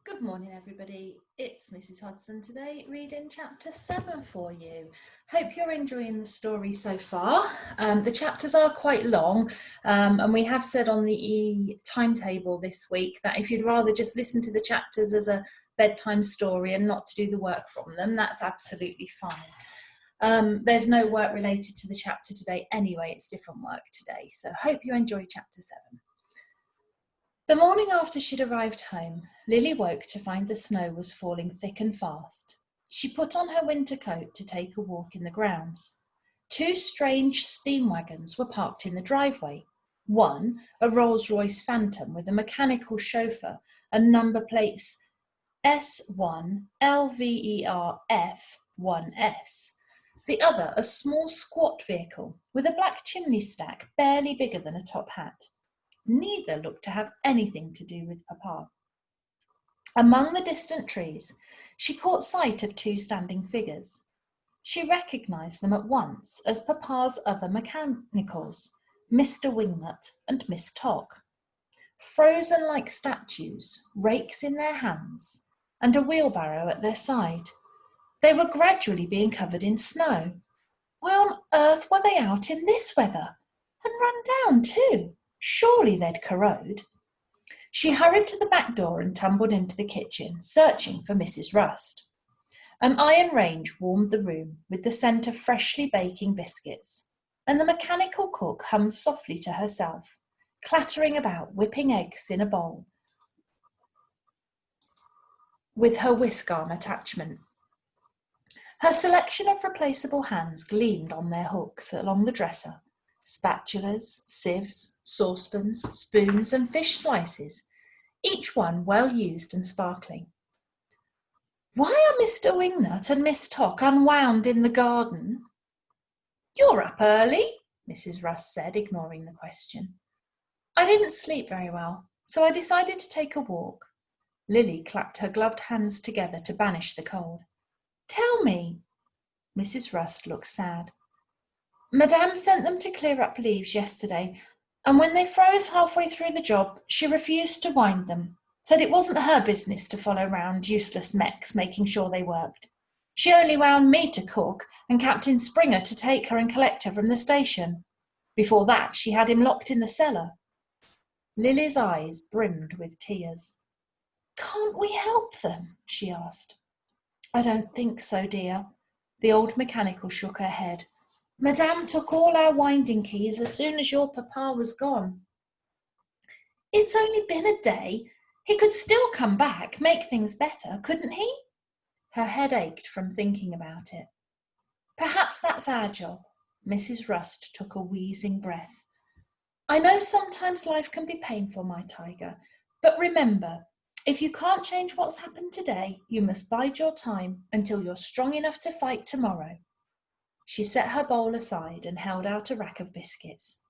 Good morning, everybody. It's Mrs. Hudson today, reading chapter 7 for you. Hope you're enjoying the story so far. The chapters are quite long, and we have said on the timetable this week that if you'd rather just listen to the chapters as a bedtime story and not to do the work from them, that's absolutely fine. There's no work related to the chapter today anyway, it's different work today. So hope you enjoy chapter 7. The morning after she'd arrived home, Lily woke to find the snow was falling thick and fast. She put on her winter coat to take a walk in the grounds. Two strange steam wagons were parked in the driveway. One, a Rolls-Royce Phantom with a mechanical chauffeur and number plates S1 LVERF 1S. The other, a small squat vehicle with a black chimney stack barely bigger than a top hat. Neither looked to have anything to do with Papa. Among the distant trees, she caught sight of two standing figures. She recognised them at once as Papa's other mechanicals, Mr. Wingnut and Miss Tock. Frozen like statues, rakes in their hands, and a wheelbarrow at their side. They were gradually being covered in snow. Why on earth were they out in this weather? And run down too? Surely they'd corrode. She hurried to the back door and tumbled into the kitchen, searching for Mrs. Rust. An iron range warmed the room with the scent of freshly baking biscuits, and the mechanical cook hummed softly to herself, clattering about whipping eggs in a bowl with her whisk arm attachment. Her selection of replaceable hands gleamed on their hooks along the dresser. Spatulas, sieves, saucepans, spoons and fish slices, each one well used and sparkling. Why are Mr. Wingnut and Miss Tock unwound in the garden? You're up early, Mrs. Rust said, ignoring the question. I didn't sleep very well, so I decided to take a walk. Lily clapped her gloved hands together to banish the cold. Tell me. Mrs. Rust looked sad. Madame sent them to clear up leaves yesterday, and when they froze halfway through the job, she refused to wind them, said it wasn't her business to follow round useless mechs making sure they worked. She only wound me to cook and Captain Springer to take her and collect her from the station. Before that, she had him locked in the cellar. Lily's eyes brimmed with tears. Can't we help them? She asked. I don't think so, dear. The old mechanical shook her head. Madame took all our winding keys as soon as your papa was gone. It's only been a day. He could still come back, make things better, couldn't he? Her head ached from thinking about it. Perhaps that's our job. Mrs. Rust took a wheezing breath. I know sometimes life can be painful, my tiger, but remember, if you can't change what's happened today, you must bide your time until you're strong enough to fight tomorrow. She set her bowl aside and held out a rack of biscuits.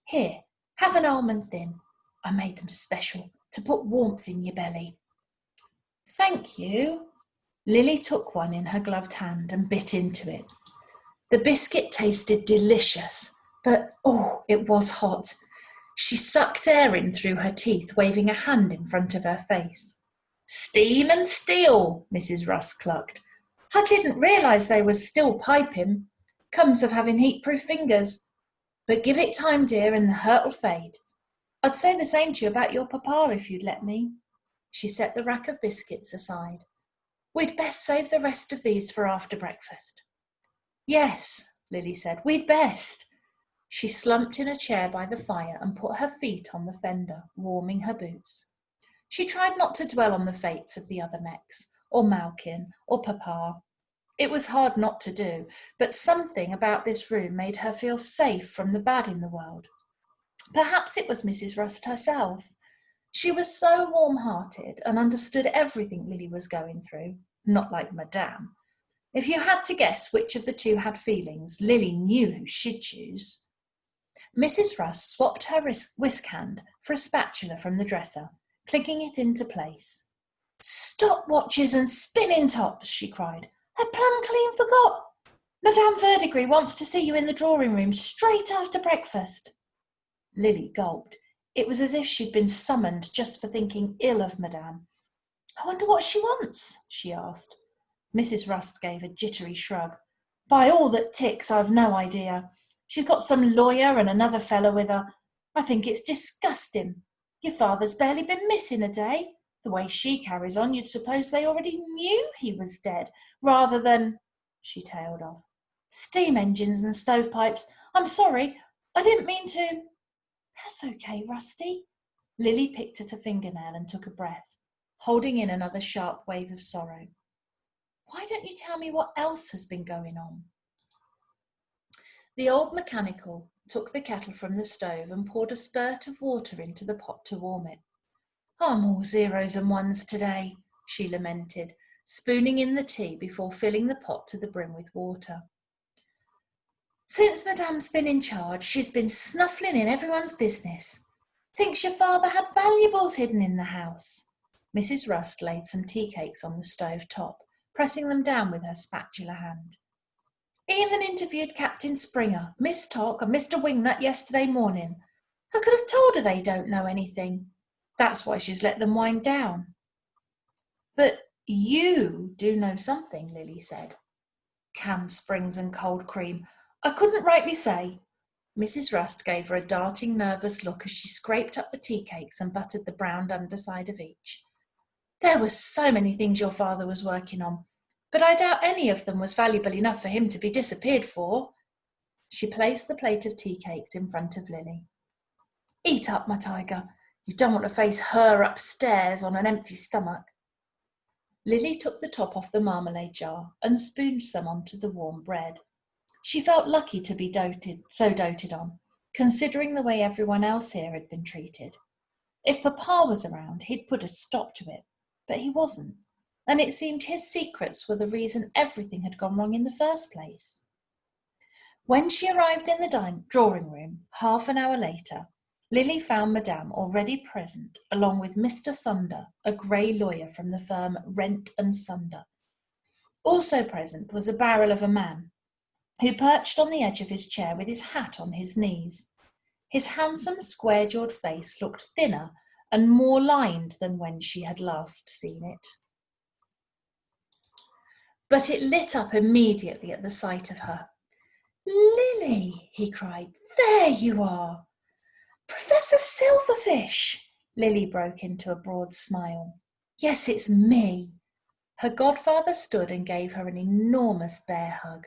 Here, have an almond thin. I made them special to put warmth in your belly. Thank you. Lily took one in her gloved hand and bit into it. The biscuit tasted delicious, but it was hot. She sucked air in through her teeth, waving a hand in front of her face. Steam and steel, Mrs. Rust clucked. I didn't realise they was still piping. Comes of having heat-proof fingers. But give it time, dear, and the hurt'll fade. I'd say the same to you about your papa if you'd let me. She set the rack of biscuits aside. We'd best save the rest of these for after breakfast. Yes, Lily said, we'd best. She slumped in a chair by the fire and put her feet on the fender, warming her boots. She tried not to dwell on the fates of the other mechs, or Malkin, or Papa. It was hard not to do, but something about this room made her feel safe from the bad in the world. Perhaps it was Mrs. Rust herself. She was so warm-hearted and understood everything Lily was going through, not like Madame. If you had to guess which of the two had feelings, Lily knew who she'd choose. Mrs. Rust swapped her whisk hand for a spatula from the dresser, clicking it into place. Stopwatches and spinning tops, she cried. I plumb clean forgot. Madame Verdigris wants to see you in the drawing room straight after breakfast. Lily gulped. It was as if she'd been summoned just for thinking ill of Madame. I wonder what she wants, she asked. Mrs. Rust gave a jittery shrug. By all that ticks, I've no idea. She's got some lawyer and another fellow with her. I think it's disgusting. Your father's barely been missing a day. The way she carries on, you'd suppose they already knew he was dead, rather than... She tailed off. Steam engines and stovepipes. I'm sorry, I didn't mean to... That's okay, Rusty. Lily picked at a fingernail and took a breath, holding in another sharp wave of sorrow. Why don't you tell me what else has been going on? The old mechanical took the kettle from the stove and poured a spurt of water into the pot to warm it. I'm all zeros and ones today, she lamented, spooning in the tea before filling the pot to the brim with water. Since Madame's been in charge, she's been snuffling in everyone's business. Thinks your father had valuables hidden in the house. Mrs. Rust laid some tea cakes on the stove top, pressing them down with her spatula hand. Even interviewed Captain Springer, Miss Tock and Mr. Wingnut yesterday morning. I could have told her they don't know anything. That's why she's let them wind down. But you do know something, Lily said. Canned springs and cold cream. I couldn't rightly say. Mrs. Rust gave her a darting, nervous look as she scraped up the tea cakes and buttered the browned underside of each. There were so many things your father was working on, but I doubt any of them was valuable enough for him to be disappeared for. She placed the plate of tea cakes in front of Lily. Eat up, my tiger. You don't want to face her upstairs on an empty stomach. Lily took the top off the marmalade jar and spooned some onto the warm bread. She felt lucky to be doted on, considering the way everyone else here had been treated. If Papa was around, he'd put a stop to it, but he wasn't, and it seemed his secrets were the reason everything had gone wrong in the first place. When she arrived in the drawing room, half an hour later, Lily found Madame already present, along with Mr. Sunder, a grey lawyer from the firm Rent and Sunder. Also present was a barrel of a man, who perched on the edge of his chair with his hat on his knees. His handsome, square-jawed face looked thinner and more lined than when she had last seen it. But it lit up immediately at the sight of her. Lily, he cried, there you are. Professor Silverfish, Lily broke into a broad smile. Yes, it's me. Her godfather stood and gave her an enormous bear hug.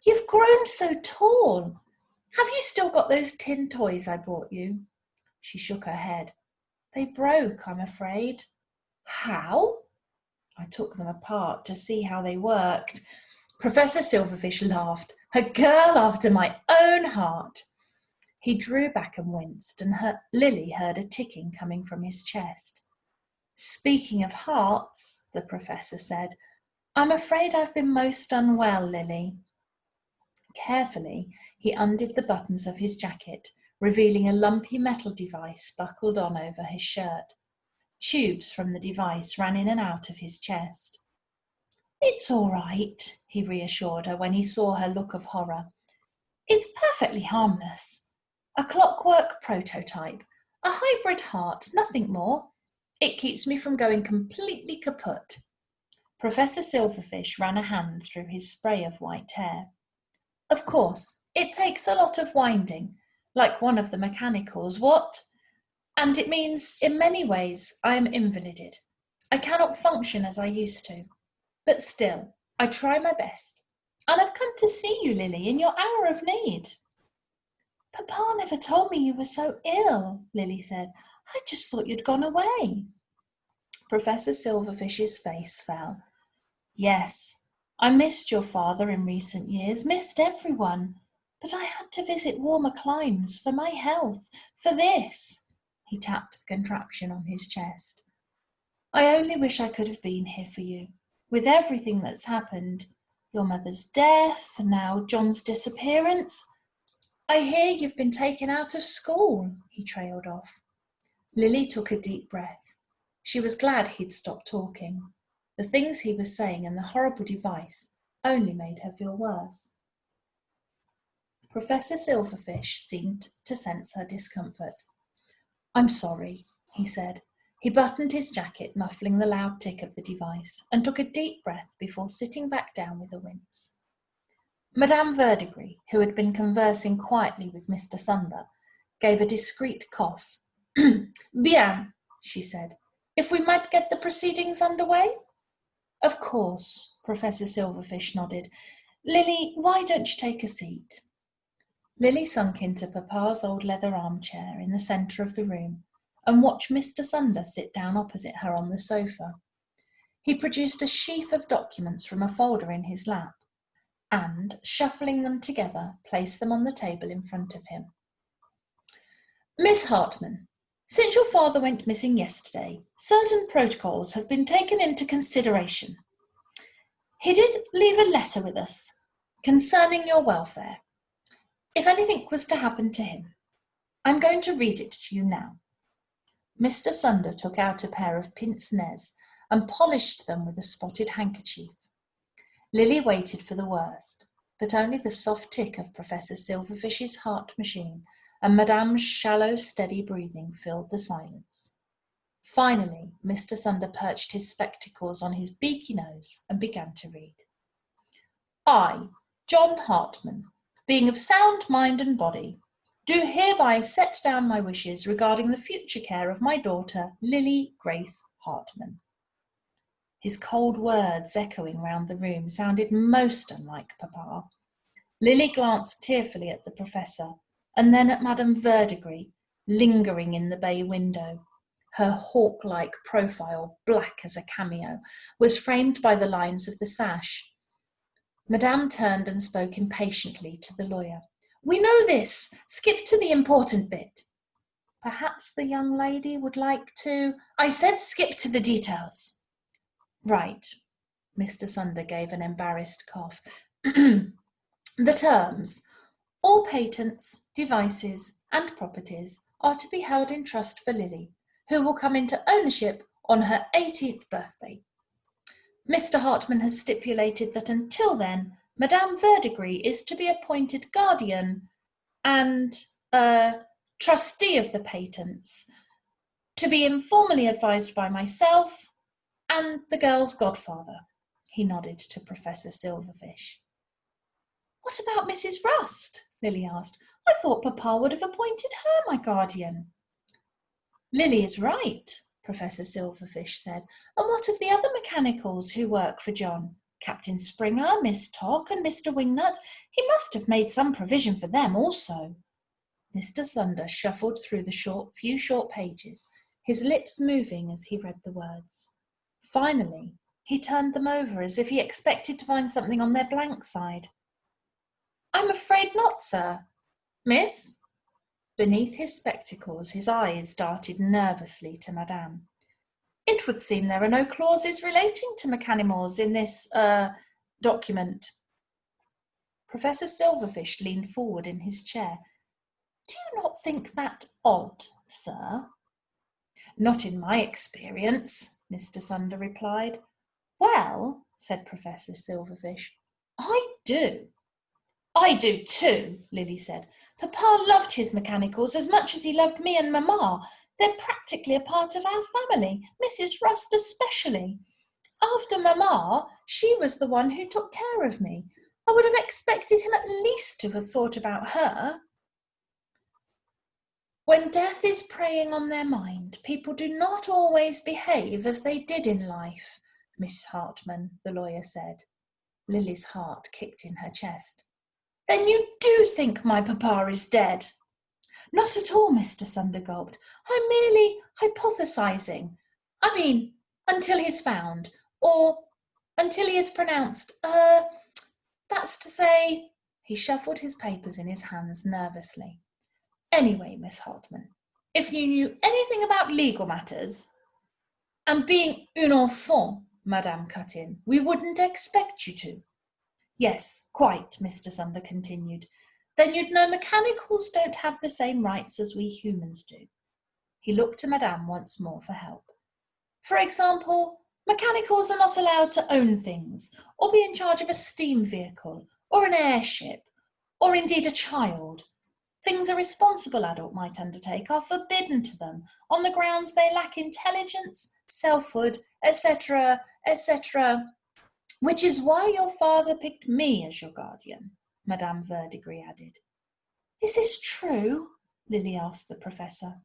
You've grown so tall. Have you still got those tin toys I brought you? She shook her head. They broke, I'm afraid. How? I took them apart to see how they worked. Professor Silverfish laughed. A girl after my own heart. He drew back and winced, and Lily heard a ticking coming from his chest. Speaking of hearts, the professor said, I'm afraid I've been most unwell, Lily. Carefully, he undid the buttons of his jacket, revealing a lumpy metal device buckled on over his shirt. Tubes from the device ran in and out of his chest. It's all right, he reassured her when he saw her look of horror. It's perfectly harmless. A clockwork prototype, a hybrid heart, nothing more. It keeps me from going completely kaput. Professor Silverfish ran a hand through his spray of white hair. Of course, it takes a lot of winding, like one of the mechanicals, what? And it means, in many ways, I am invalided. I cannot function as I used to. But still, I try my best. And I've come to see you, Lily, in your hour of need. Papa never told me you were so ill, Lily said. I just thought you'd gone away. Professor Silverfish's face fell. Yes, I missed your father in recent years, missed everyone. But I had to visit warmer climes for my health, for this. He tapped the contraption on his chest. I only wish I could have been here for you. With everything that's happened, your mother's death, and now John's disappearance. I hear you've been taken out of school, he trailed off. Lily took a deep breath. She was glad he'd stopped talking. The things he was saying and the horrible device only made her feel worse. Professor Silverfish seemed to sense her discomfort. I'm sorry, he said. He buttoned his jacket, muffling the loud tick of the device, and took a deep breath before sitting back down with a wince. Madame Verdigris, who had been conversing quietly with Mr. Sunder, gave a discreet cough. Bien, she said. If we might get the proceedings underway? Of course, Professor Silverfish nodded. Lily, why don't you take a seat? Lily sunk into Papa's old leather armchair in the centre of the room and watched Mr. Sunder sit down opposite her on the sofa. He produced a sheaf of documents from a folder in his lap and, shuffling them together, placed them on the table in front of him. Miss Hartman, since your father went missing yesterday, certain protocols have been taken into consideration. He did leave a letter with us concerning your welfare. If anything was to happen to him, I'm going to read it to you now. Mr. Sunder took out a pair of pince-nez and polished them with a spotted handkerchief. Lily waited for the worst, but only the soft tick of Professor Silverfish's heart machine and Madame's shallow, steady breathing filled the silence. Finally, Mr. Sunder perched his spectacles on his beaky nose and began to read. I, John Hartman, being of sound mind and body, do hereby set down my wishes regarding the future care of my daughter, Lily Grace Hartman. His cold words echoing round the room sounded most unlike Papa. Lily glanced tearfully at the Professor and then at Madame Verdigris, lingering in the bay window. Her hawk-like profile, black as a cameo, was framed by the lines of the sash. Madame turned and spoke impatiently to the lawyer. We know this. Skip to the important bit. Perhaps the young lady would like to... I said skip to the details. Right. Mr. Sunder gave an embarrassed cough. The terms. All patents, devices, and properties are to be held in trust for Lily, who will come into ownership on her 18th birthday. Mr. Hartman has stipulated that until then, Madame Verdigris is to be appointed guardian and trustee of the patents, to be informally advised by myself and the girl's godfather. He nodded to Professor Silverfish. What about Mrs. Rust? Lily asked. I thought Papa would have appointed her my guardian. Lily is right, Professor Silverfish said. And what of the other mechanicals who work for John? Captain Springer, Miss Tock, and Mr. Wingnut? He must have made some provision for them also. Mr. Sunder shuffled through the few short pages, his lips moving as he read the words. Finally, he turned them over as if he expected to find something on their blank side. I'm afraid not, sir. Miss? Beneath his spectacles, his eyes darted nervously to Madame. It would seem there are no clauses relating to mechanimals in this, document. Professor Silverfish leaned forward in his chair. Do you not think that odd, sir? Not in my experience, Mr. Sunder replied. Well, said Professor Silverfish, I do. I do too, Lily said. Papa loved his mechanicals as much as he loved me and Mamma. They're practically a part of our family, Mrs. Rust especially. After Mamma, she was the one who took care of me. I would have expected him at least to have thought about her. When death is preying on their mind, people do not always behave as they did in life, Miss Hartman, the lawyer said. Lily's heart kicked in her chest. Then you do think my papa is dead? Not at all, Mr. Sunder gulped. I'm merely hypothesizing. I mean, until he's found, or until he is pronounced, that's to say... He shuffled his papers in his hands nervously. Anyway, Miss Hartman, if you knew anything about legal matters, and being une enfant, Madame cut in, we wouldn't expect you to. Yes, quite, Mr. Sunder continued. Then you'd know mechanicals don't have the same rights as we humans do. He looked to Madame once more for help. For example, mechanicals are not allowed to own things, or be in charge of a steam vehicle, or an airship, or indeed a child. things a responsible adult might undertake are forbidden to them on the grounds they lack intelligence, selfhood, etc., etc. Which is why your father picked me as your guardian, Madame Verdigris added. Is this true? Lily asked the professor.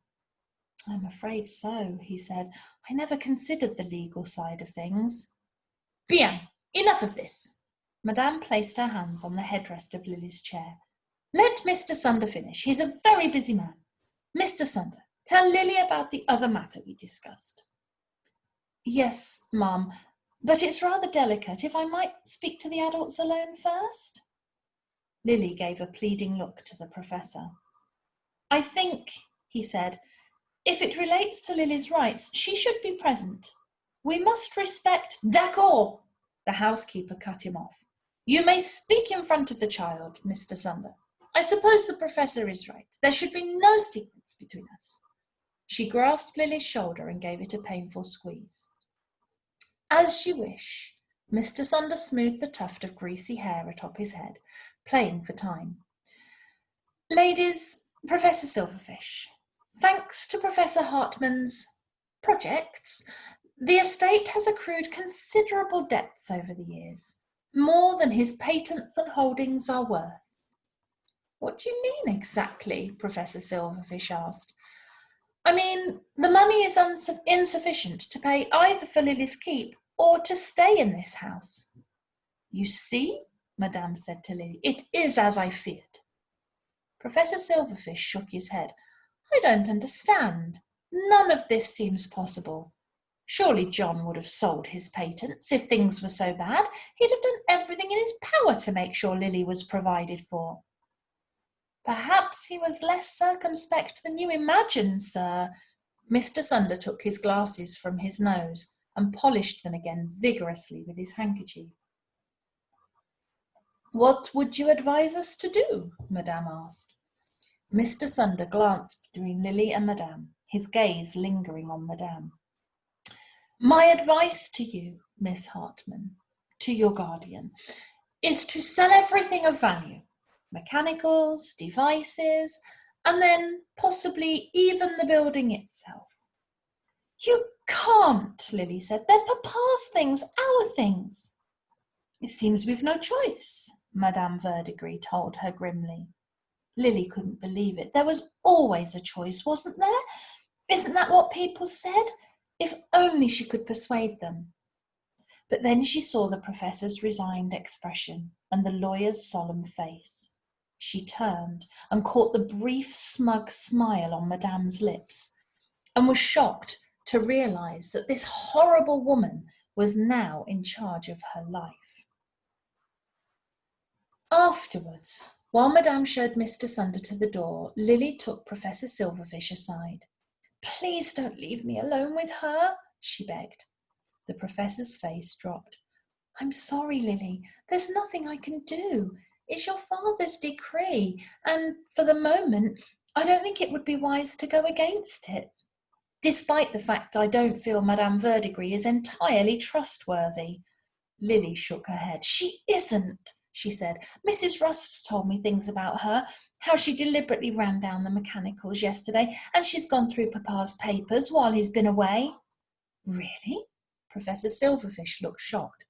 I'm afraid so, he said. I never considered the legal side of things. Bien, enough of this. Madame placed her hands on the headrest of Lily's chair. Let Mr. Sunder finish. He's a very busy man. Mr. Sunder, tell Lily about the other matter we discussed. Yes, Mum, but it's rather delicate. If I might speak to the adults alone first? Lily gave a pleading look to the professor. I think, he said, if it relates to Lily's rights, she should be present. We must respect... D'accord! The housekeeper cut him off. You may speak in front of the child, Mr. Sunder. I suppose the professor is right. There should be no secrets between us. She grasped Lily's shoulder and gave it a painful squeeze. As you wish. Mr. Sunder smoothed the tuft of greasy hair atop his head, playing for time. Ladies, Professor Silverfish, thanks to Professor Hartman's projects, the estate has accrued considerable debts over the years, more than his patents and holdings are worth. What do you mean exactly? Professor Silverfish asked. I mean, the money is insufficient to pay either for Lily's keep or to stay in this house. You see, Madame said to Lily, it is as I feared. Professor Silverfish shook his head. I don't understand. None of this seems possible. Surely John would have sold his patents if things were so bad. He'd have done everything in his power to make sure Lily was provided for. Perhaps he was less circumspect than you imagine, sir. Mr. Sunder took his glasses from his nose and polished them again vigorously with his handkerchief. What would you advise us to do? Madame asked. Mr. Sunder glanced between Lily and Madame, his gaze lingering on Madame. My advice to you, Miss Hartman, to your guardian, is to sell everything of value, mechanicals, devices, and then possibly even the building itself. You can't, Lily said. They're Papa's things, our things. It seems we've no choice, Madame Verdigris told her grimly. Lily couldn't believe it. There was always a choice, wasn't there? Isn't that what people said? If only she could persuade them. But then she saw the professor's resigned expression and the lawyer's solemn face. She turned and caught the brief, smug smile on Madame's lips and was shocked to realise that this horrible woman was now in charge of her life. Afterwards, while Madame showed Mr. Sunder to the door, Lily took Professor Silverfish aside. Please don't leave me alone with her, she begged. The professor's face dropped. I'm sorry, Lily. There's nothing I can do. It's your father's decree, and for the moment, I don't think it would be wise to go against it. Despite the fact I don't feel Madame Verdigris is entirely trustworthy. Lily shook her head. She isn't, she said. Mrs. Rust told me things about her, how she deliberately ran down the mechanicals yesterday, and she's gone through Papa's papers while he's been away. Really? Professor Silverfish looked shocked.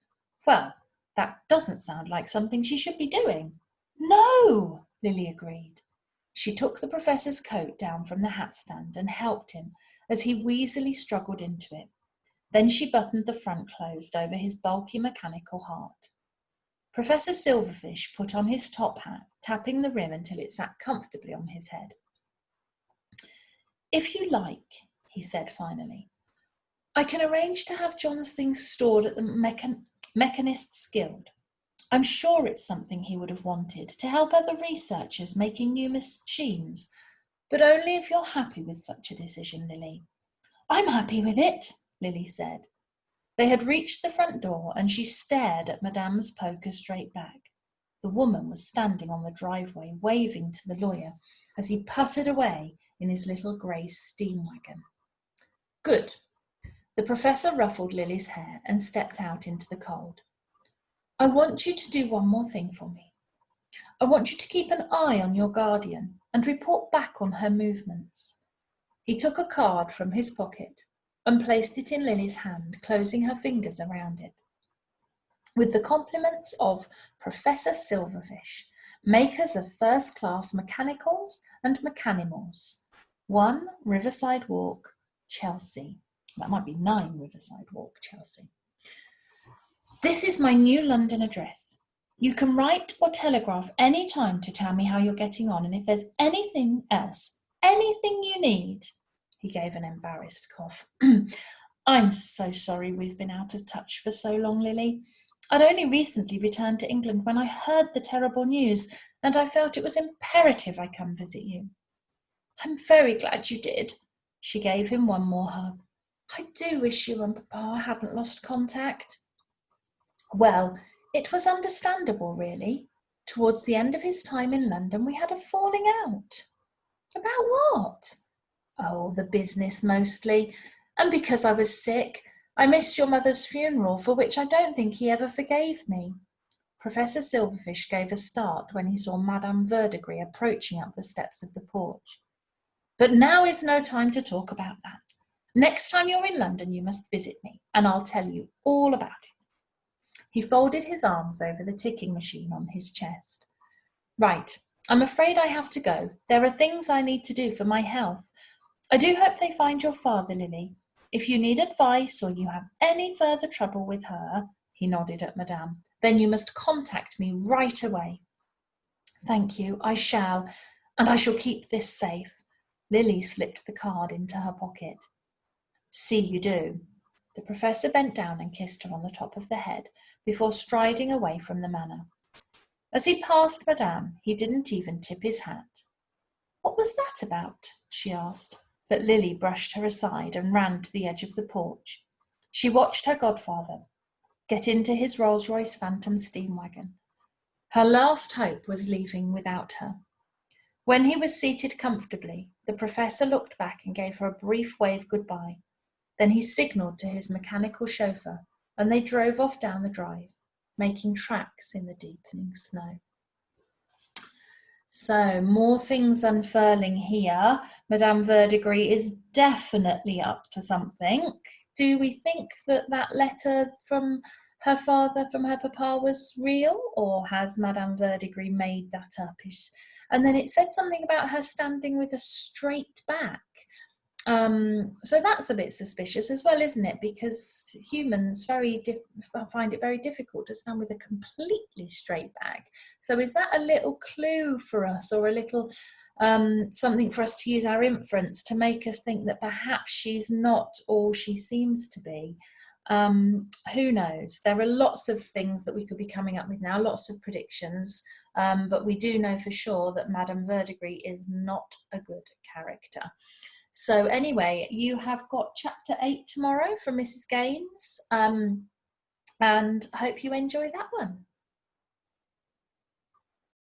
Well, that doesn't sound like something she should be doing. No, Lily agreed. She took the professor's coat down from the hat stand and helped him as he wheezily struggled into it. Then she buttoned the front closed over his bulky mechanical heart. Professor Silverfish put on his top hat, tapping the rim until it sat comfortably on his head. If you like, he said finally, I can arrange to have John's things stored at the Mechanists' Guild. I'm sure it's something he would have wanted to help other researchers making new machines, but only if you're happy with such a decision, Lily. I'm happy with it, Lily said. They had reached the front door and she stared at Madame's poker straight back. The woman was standing on the driveway, waving to the lawyer as he puttered away in his little grey steam wagon. Good. The professor ruffled Lily's hair and stepped out into the cold. I want you to do one more thing for me. I want you to keep an eye on your guardian and report back on her movements. He took a card from his pocket and placed it in Lily's hand, closing her fingers around it. With the compliments of Professor Silverfish, makers of first-class mechanicals and mechanimals. 1 Riverside Walk, Chelsea. That might be 9 Riverside Walk, Chelsea. This is my new London address. You can write or telegraph any time to tell me how you're getting on, and if there's anything else, anything you need. He gave an embarrassed cough. I'm so sorry we've been out of touch for so long, Lily. I'd only recently returned to England when I heard the terrible news, and I felt it was imperative I come visit you. I'm very glad you did. She gave him one more hug. I do wish you and Papa hadn't lost contact. Well, it was understandable, really. Towards the end of his time in London, we had a falling out. About what? Oh, the business mostly. And because I was sick, I missed your mother's funeral, for which I don't think he ever forgave me. Professor Silverfish gave a start when he saw Madame Verdigris approaching up the steps of the porch. But now is no time to talk about that. Next time you're in London, you must visit me, and I'll tell you all about it. He folded his arms over the ticking machine on his chest. Right, I'm afraid I have to go. There are things I need to do for my health. I do hope they find your father, Lily. If you need advice or you have any further trouble with her, he nodded at Madame, then you must contact me right away. Thank you, I shall, and I shall keep this safe. Lily slipped the card into her pocket. See you do. The professor bent down and kissed her on the top of the head before striding away from the manor. As he passed Madame, he didn't even tip his hat. What was that about? She asked, but Lily brushed her aside and ran to the edge of the porch. She watched her godfather get into his Rolls-Royce Phantom steam wagon. Her last hope was leaving without her. When he was seated comfortably, the professor looked back and gave her a brief wave goodbye. Then he signalled to his mechanical chauffeur, and they drove off down the drive, making tracks in the deepening snow. So, more things unfurling here. Madame Verdigris is definitely up to something. Do we think that that letter from her father, from her papa, was real, or has Madame Verdigris made that up? And then it said something about her standing with a straight back. So that's a bit suspicious as well, isn't it? Because humans find it very difficult to stand with a completely straight back. So is that a little clue for us, or a little something for us to use our inference to make us think that perhaps she's not all she seems to be? Who knows? There are lots of things that we could be coming up with now, lots of predictions, but we do know for sure that Madame Verdigris is not a good character. So anyway, you have got chapter 8 tomorrow from Mrs. Gaines, and I hope you enjoy that one.